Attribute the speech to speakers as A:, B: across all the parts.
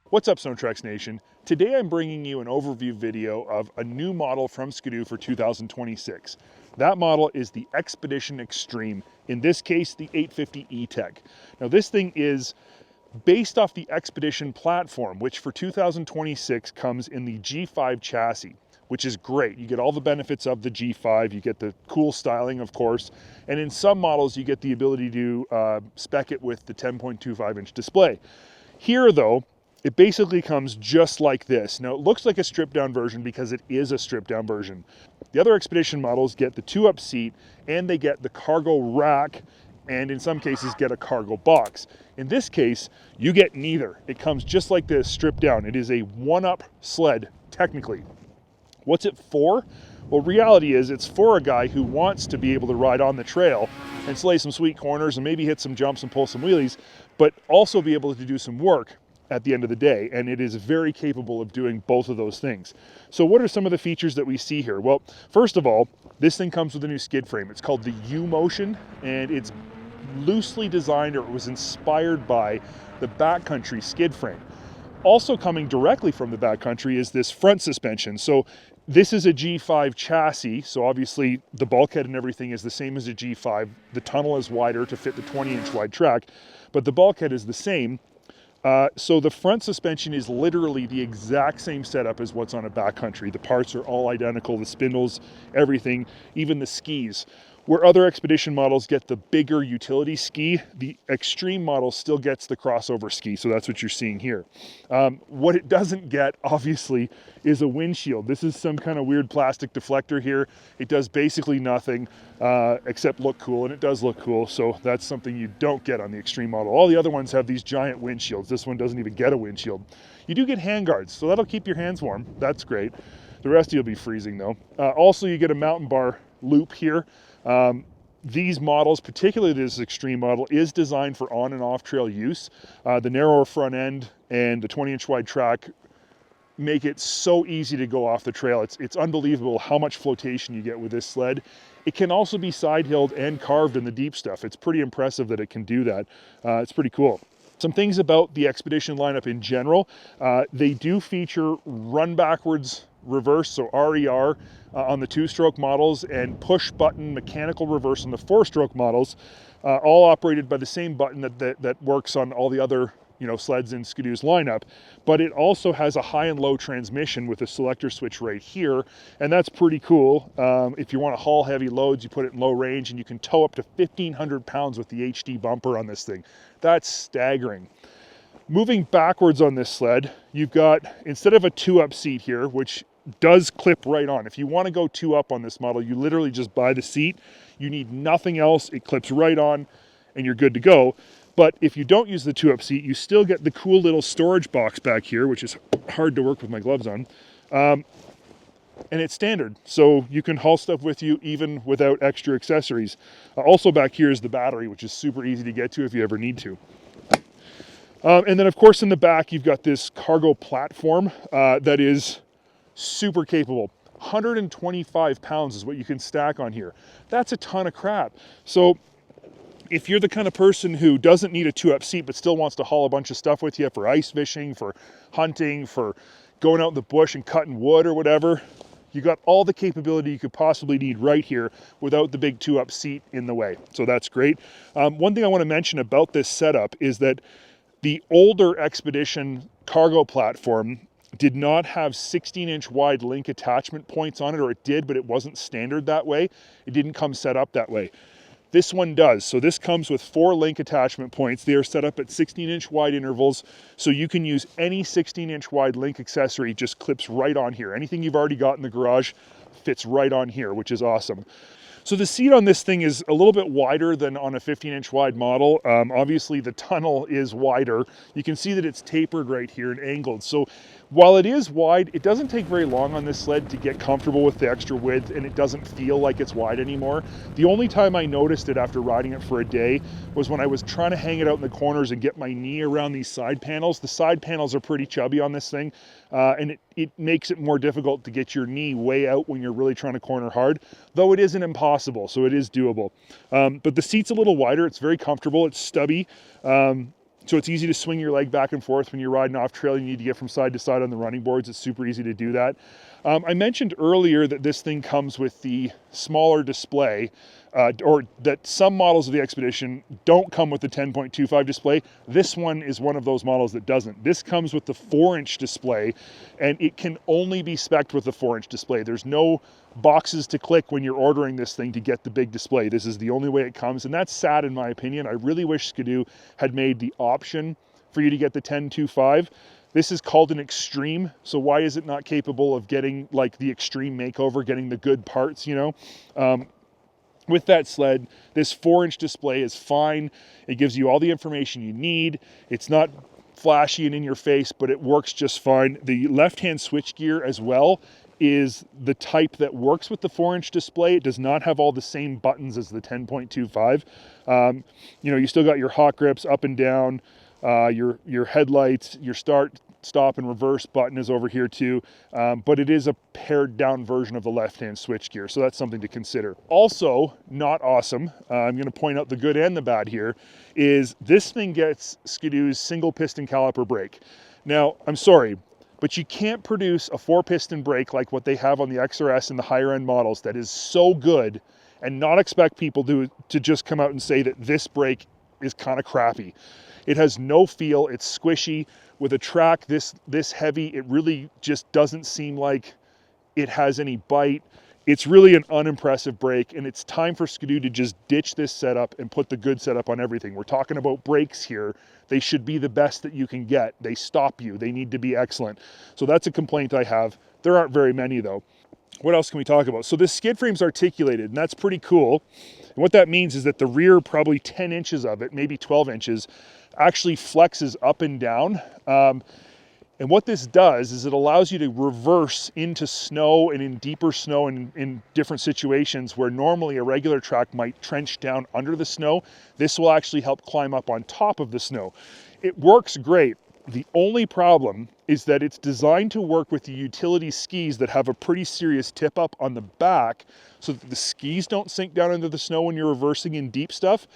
A: What's up, SnowTrax Nation? Today I'm bringing you an overview video of a new model from Skidoo for 2026. That model is the Expedition Xtreme, in this case the 850 E-TEC. Now this thing is based off the Expedition platform, which for 2026 comes in the G5 chassis, which is great. You get all the benefits of the G5, you get the cool styling, of course, and in some models you get the ability to spec it with the 10.25-inch display. Here though, it basically comes just like this. Now it looks like a stripped down version because it is a stripped down version. The other Expedition models get the 2-up seat and they get the cargo rack, and in some cases get a cargo box. In this case, you get neither. It comes just like this, stripped down. It is a 1-up sled, technically. What's it for? Well, reality is it's for a guy who wants to be able to ride on the trail and slay some sweet corners and maybe hit some jumps and pull some wheelies, but also be able to do some work at the end of the day, and it is very capable of doing both of those things. So what are some of the features that we see here? Well, first of all, this thing comes with a new skid frame. It's called the uMotion, and it's loosely designed, or it was inspired by the backcountry skid frame. Also coming directly from the backcountry is this front suspension. So this is a G5 chassis, so obviously the bulkhead and everything is the same as a G5. The tunnel is wider to fit the 20-inch wide track, but the bulkhead is the same. So the front suspension is literally the exact same setup as what's on a backcountry. The parts are all identical, the spindles, everything, even the skis. Where other Expedition models get the bigger utility ski, the Xtreme model still gets the crossover ski, so that's what you're seeing here. What it doesn't get, obviously, is a windshield. This is some kind of weird plastic deflector here. It does basically nothing except look cool, and it does look cool, so that's something you don't get on the Xtreme model. All the other ones have these giant windshields. This one doesn't even get a windshield. You do get handguards, so that'll keep your hands warm. That's great. The rest of you will be freezing, though. Also, you get a mountain bar loop here. These models, particularly this Xtreme model, is designed for on and off trail use. The narrower front end and the 20-inch wide track make it so easy to go off the trail. It's unbelievable how much flotation you get with this sled. It can also be side hilled and carved in the deep stuff. It's pretty impressive that it can do that. It's pretty cool. Some things about the Expedition lineup in general, they do feature run backwards reverse, so RER on the 2-stroke models, and push button mechanical reverse on the 4-stroke models, all operated by the same button that works on all the other sleds in Skidoo's lineup. But it also has a high and low transmission with a selector switch right here, and that's pretty cool. If you want to haul heavy loads, you put it in low range, and you can tow up to 1,500 pounds with the HD bumper on this thing. That's staggering. Moving backwards on this sled, you've got, instead of a 2-up seat here, which does clip right on. If you want to go 2-up on this model, you literally just buy the seat. You need nothing else. It clips right on and you're good to go. But if you don't use the 2-up seat, you still get the cool little storage box back here, which is hard to work with my gloves on. And it's standard, so you can haul stuff with you even without extra accessories. Also back here is the battery, which is super easy to get to if you ever need to. And then of course in the back, you've got this cargo platform that is super capable. 125 pounds is what you can stack on here. That's a ton of crap. So if you're the kind of person who doesn't need a 2-up seat but still wants to haul a bunch of stuff with you for ice fishing, for hunting, for going out in the bush and cutting wood or whatever, you got all the capability you could possibly need right here without the big 2-up seat in the way. So that's great. One thing I want to mention about this setup is that the older Expedition cargo platform did not have 16-inch wide link attachment points on it, or it did, but it wasn't standard that way. It didn't come set up that way. This one does. So this comes with 4 link attachment points. They are set up at 16-inch wide intervals, so you can use any 16-inch wide link accessory, just clips right on here. Anything you've already got in the garage fits right on here, which is awesome. So the seat on this thing is a little bit wider than on a 15-inch wide model. Obviously the tunnel is wider. You can see that it's tapered right here and angled. So while it is wide, it doesn't take very long on this sled to get comfortable with the extra width, and it doesn't feel like it's wide anymore. The only time I noticed it after riding it for a day was when I was trying to hang it out in the corners and get my knee around these side panels. The side panels are pretty chubby on this thing, and it makes it more difficult to get your knee way out when you're really trying to corner hard, though it isn't impossible, so it is doable. But the seat's a little wider. It's very comfortable. It's stubby. So it's easy to swing your leg back and forth when you're riding off trail. You need to get from side to side on the running boards. It's super easy to do that. I mentioned earlier that this thing comes with the smaller display, or that some models of the Expedition don't come with the 10.25 display. This one is one of those models that doesn't. This comes with the 4-inch display, and it can only be spec'd with the 4-inch display. There's no boxes to click when you're ordering this thing to get the big display. This is the only way it comes, and that's sad in my opinion. I really wish Skidoo had made the option for you to get the 10.25. This is called an Xtreme, so why is it not capable of getting like the Xtreme makeover, getting the good parts, you know? With that sled, this 4-inch display is fine. It gives you all the information you need. It's not flashy and in your face, but it works just fine. The left-hand switchgear as well is the type that works with the 4-inch display. It does not have all the same buttons as the 10.25. You know, you still got your hot grips up and down, your headlights, your start, stop, and reverse button is over here too, but it is a pared down version of the left-hand switchgear, so that's something to consider. Also, not awesome, I'm going to point out the good and the bad here, is this thing gets Skidoo's single piston caliper brake. Now, I'm sorry, but you can't produce a 4-piston brake like what they have on the XRS and the higher end models that is so good and not expect people to just come out and say that this brake is kind of crappy. It has no feel, it's squishy. With a track this heavy, it really just doesn't seem like it has any bite. It's really an unimpressive brake, and it's time for Skidoo to just ditch this setup and put the good setup on everything. We're talking about brakes here. They should be the best that you can get. They stop you. They need to be excellent. So that's a complaint I have. There aren't very many though. What else can we talk about? So this skid frame's articulated, and that's pretty cool. And what that means is that the rear, probably 10 inches of it, maybe 12 inches, actually flexes up and down. And what this does is it allows you to reverse into snow and in deeper snow and in different situations where normally a regular track might trench down under the snow. This will actually help climb up on top of the snow. It works great. The only problem is that it's designed to work with the utility skis that have a pretty serious tip up on the back so that the skis don't sink down into the snow when you're reversing in deep stuff.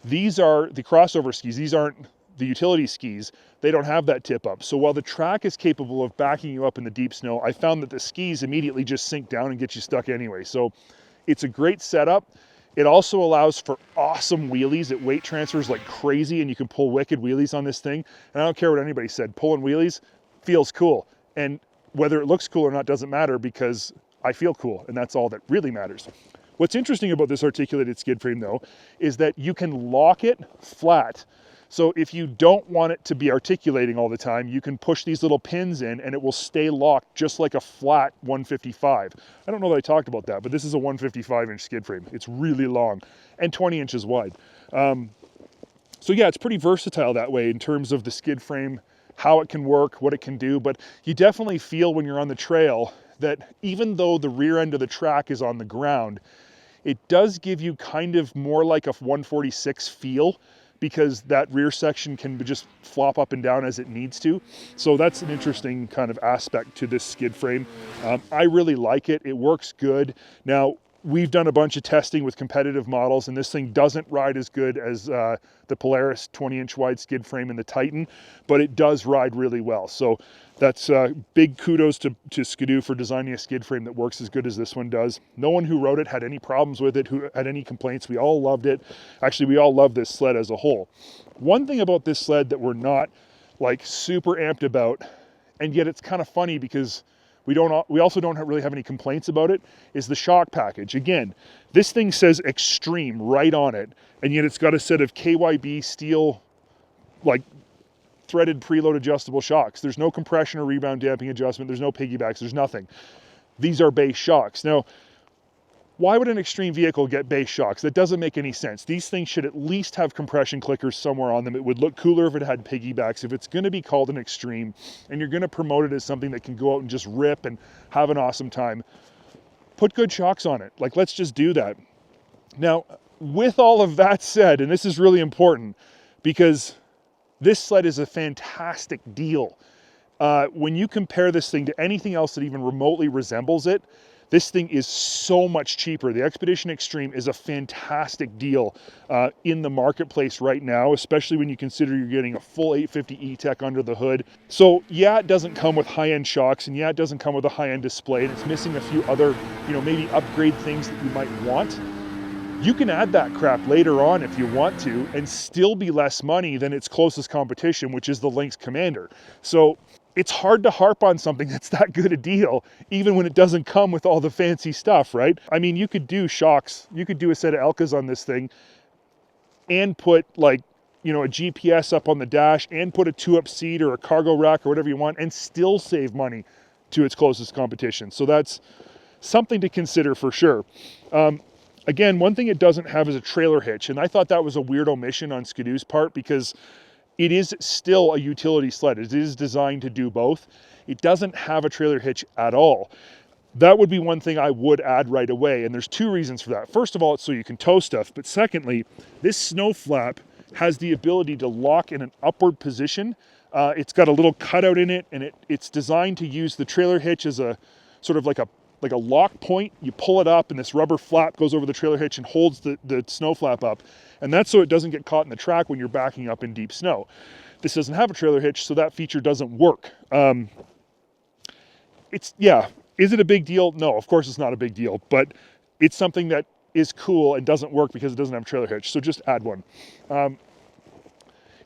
A: These are the crossover skis. These aren't the utility skis. They don't have that tip up. So while the track is capable of backing you up in the deep snow, I found that the skis immediately just sink down and get you stuck anyway. So it's a great setup. It also allows for awesome wheelies. It weight transfers like crazy, and you can pull wicked wheelies on this thing. And I don't care what anybody said, pulling wheelies feels cool. And whether it looks cool or not doesn't matter, because I feel cool, and that's all that really matters. What's interesting about this articulated skid frame though, is that you can lock it flat. So if you don't want it to be articulating all the time, you can push these little pins in and it will stay locked just like a flat 155. I don't know that I talked about that, but this is a 155-inch skid frame. It's really long and 20 inches wide. So yeah, it's pretty versatile that way in terms of the skid frame, how it can work, what it can do, but you definitely feel when you're on the trail that even though the rear end of the track is on the ground, it does give you kind of more like a 146 feel, because that rear section can just flop up and down as it needs to. So that's an interesting kind of aspect to this skid frame. I really like it. It works good. Now, we've done a bunch of testing with competitive models, and this thing doesn't ride as good as the Polaris 20-inch wide skid frame and the Titan, but it does ride really well. So that's big kudos to Skidoo for designing a skid frame that works as good as this one does. No one who rode it had any problems with it, who had any complaints. We all loved it. Actually, we all love this sled as a whole. One thing about this sled that we're not like super amped about, and yet it's kind of funny because we also don't really have any complaints about it, is the shock package. Again, this thing says Xtreme right on it, and yet it's got a set of KYB steel, like threaded preload adjustable shocks. There's no compression or rebound damping adjustment. There's no piggybacks. There's nothing. These are base shocks. Now, why would an Xtreme vehicle get base shocks? That doesn't make any sense. These things should at least have compression clickers somewhere on them. It would look cooler if it had piggybacks. If it's going to be called an Xtreme and you're going to promote it as something that can go out and just rip and have an awesome time, put good shocks on it. Like, let's just do that. Now, with all of that said, and this is really important because this sled is a fantastic deal. When you compare this thing to anything else that even remotely resembles it, This thing is so much cheaper. The Expedition Xtreme is a fantastic deal in the marketplace right now, especially when you consider you're getting a full 850 E-TEC under the hood. So yeah, it doesn't come with high-end shocks, and yeah, it doesn't come with a high-end display, and it's missing a few other, maybe upgrade things that you might want. You can add that crap later on if you want to and still be less money than its closest competition, which is the Lynx Commander. So it's hard to harp on something that's that good a deal, even when it doesn't come with all the fancy stuff, right? I mean, you could do shocks, you could do a set of Elkas on this thing and put like, a GPS up on the dash and put a 2-up seat or a cargo rack or whatever you want and still save money to its closest competition. So that's something to consider for sure. Again, one thing it doesn't have is a trailer hitch, and I thought that was a weird omission on Skidoo's part because it is still a utility sled. It is designed to do both. It doesn't have a trailer hitch at all. That would be one thing I would add right away, and there's two reasons for that. First of all, it's so you can tow stuff, but secondly, this snow flap has the ability to lock in an upward position. It's got a little cutout in it, and it's designed to use the trailer hitch as a sort of like a lock point. You pull it up and this rubber flap goes over the trailer hitch and holds the snow flap up. And that's so it doesn't get caught in the track when you're backing up in deep snow. This doesn't have a trailer hitch, so that feature doesn't work. Is it a big deal? No, of course it's not a big deal, but it's something that is cool and doesn't work because it doesn't have a trailer hitch. So just add one. It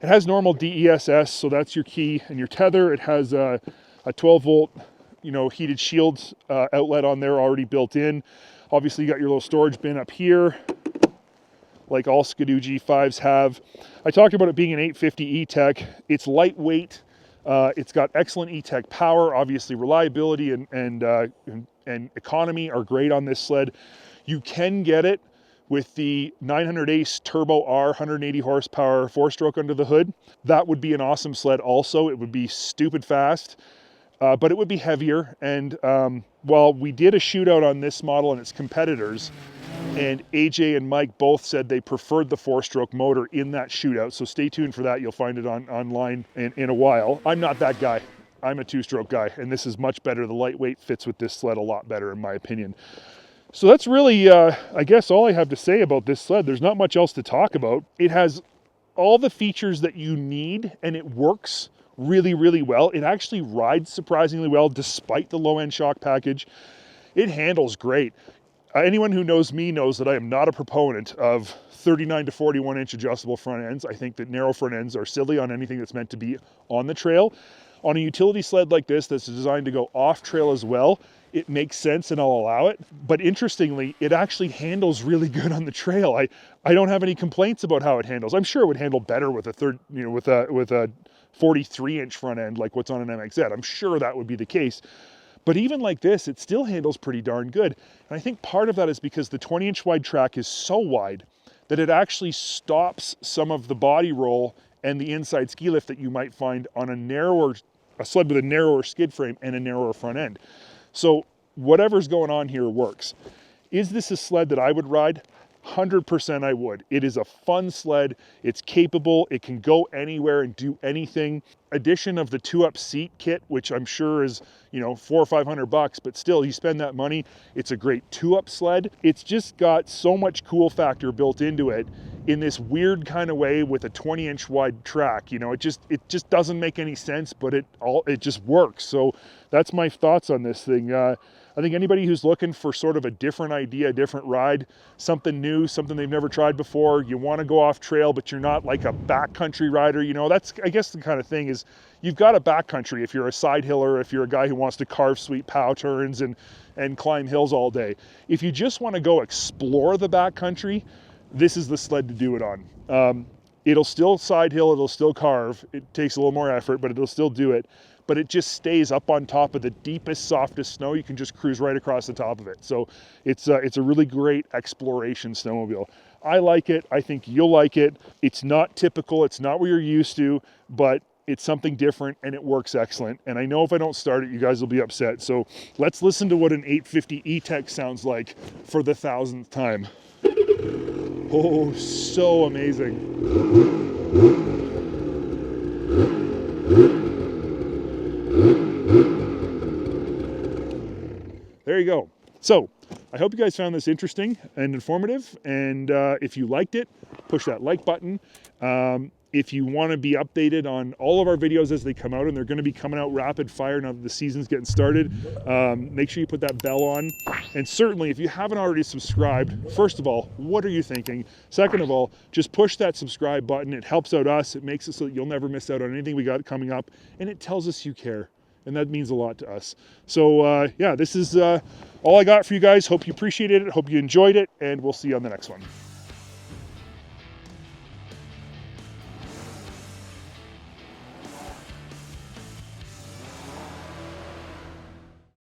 A: has normal DESS, so that's your key and your tether. It has a 12 volt heated shields outlet on there already built in. Obviously you got your little storage bin up here, like all Skidoo G5s have. I talked about it being an 850 E-TEC. It's lightweight. It's got excellent E-TEC power. Obviously reliability and economy are great on this sled. You can get it with the 900 Ace Turbo R 180 horsepower 4-stroke under the hood. That would be an awesome sled also. It would be stupid fast. But it would be heavier, and while we did a shootout on this model and its competitors, and AJ and Mike both said they preferred the 4-stroke motor in that shootout, so stay tuned for that. You'll find it online in a while. I'm not that guy. I'm a 2-stroke guy, and this is much better. The lightweight fits with this sled a lot better, in my opinion. So that's really, I guess, all I have to say about this sled. There's not much else to talk about. It has all the features that you need, and it works really, really well. It actually rides surprisingly well despite the low-end shock package. It handles great. Anyone who knows me knows that I am not a proponent of 39 to 41 inch adjustable front ends. I think that narrow front ends are silly on anything that's meant to be on the trail. On a utility sled like this that's designed to go off trail as well, it makes sense and I'll allow it. But interestingly, it actually handles really good on the trail. I don't have any complaints about how it handles. I'm sure it would handle better with a 43 inch front end like what's on an MXZ. I'm sure that would be the case. But even like this, it still handles pretty darn good. And I think part of that is because the 20 inch wide track is so wide that it actually stops some of the body roll and the inside ski lift that you might find on a sled with a narrower skid frame and a narrower front end. So whatever's going on here works. Is this a sled that I would ride? 100% I would. It is a fun sled. It's capable. It can go anywhere and do anything. Addition of the 2-up seat kit, which I'm sure is, $400 or $500, but still you spend that money. It's a great 2-up sled. It's just got so much cool factor built into it in this weird kind of way with a 20 inch wide track. It just doesn't make any sense, but it just works. So that's my thoughts on this thing. I think anybody who's looking for sort of a different idea, a different ride, something new, something they've never tried before, you want to go off trail, but you're not like a backcountry rider, that's, I guess, the kind of thing is you've got a backcountry if you're a side hiller, if you're a guy who wants to carve sweet pow turns and climb hills all day. If you just want to go explore the backcountry, this is the sled to do it on. It'll still side hill, it'll still carve. It takes a little more effort, but it'll still do it. But it just stays up on top of the deepest, softest snow. You can just cruise right across the top of it. So it's a really great exploration snowmobile. I like it. I think you'll like it. It's not typical. It's not what you're used to, but it's something different and it works excellent. And I know if I don't start it, you guys will be upset. So let's listen to what an 850 E-TEC sounds like for the 1000th time. Oh, so amazing. There you go. So I hope you guys found this interesting and informative. And if you liked it, push that like button. If you want to be updated on all of our videos as they come out, and they're going to be coming out rapid fire now that the season's getting started, make sure you put that bell on. And certainly, if you haven't already subscribed, first of all, what are you thinking? Second of all, just push that subscribe button. It helps out us. It makes it so that you'll never miss out on anything we got coming up, and it tells us you care. And that means a lot to us. So yeah, this is all I got for you guys. Hope you appreciated it. Hope you enjoyed it, and we'll see you on the next one.